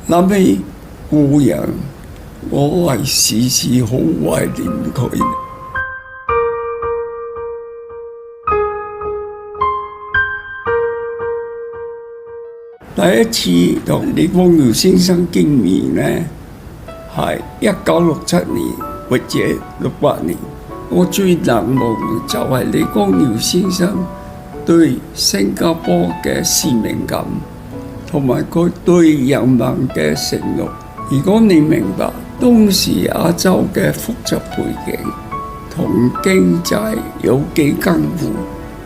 諗起故人，我係時時好懷念佢。第一次同李光耀先生見面呢，係1967年或者68年。我最難忘就係李光耀先生對新加坡嘅使命感，同埋佢對人民嘅承諾。如果你明白當時亞洲嘅複雜背景同經濟有幾艱苦，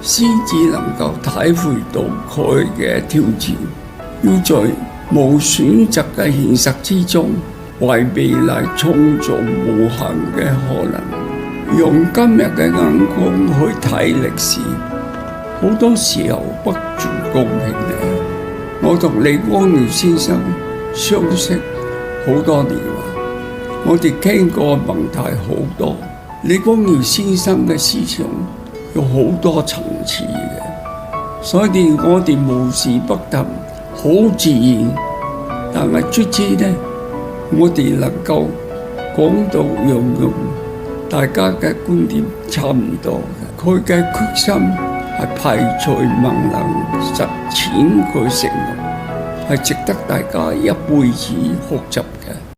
先至能夠體會到佢嘅挑戰。要在無選擇嘅現實之中，為未來創造無限嘅可能。用今日嘅眼光去睇歷史，好多時候不足公平嘅。我同李光耀先生相識好多年啦，我哋傾過問題好多。李光耀先生嘅思想有好多層次嘅，所以我哋無事不談。好自然，但係卒之呢，我哋能夠講到用大家嘅觀點差唔多嘅。佢嘅決心係排除萬難實踐佢承諾，係值得大家一輩子學習嘅。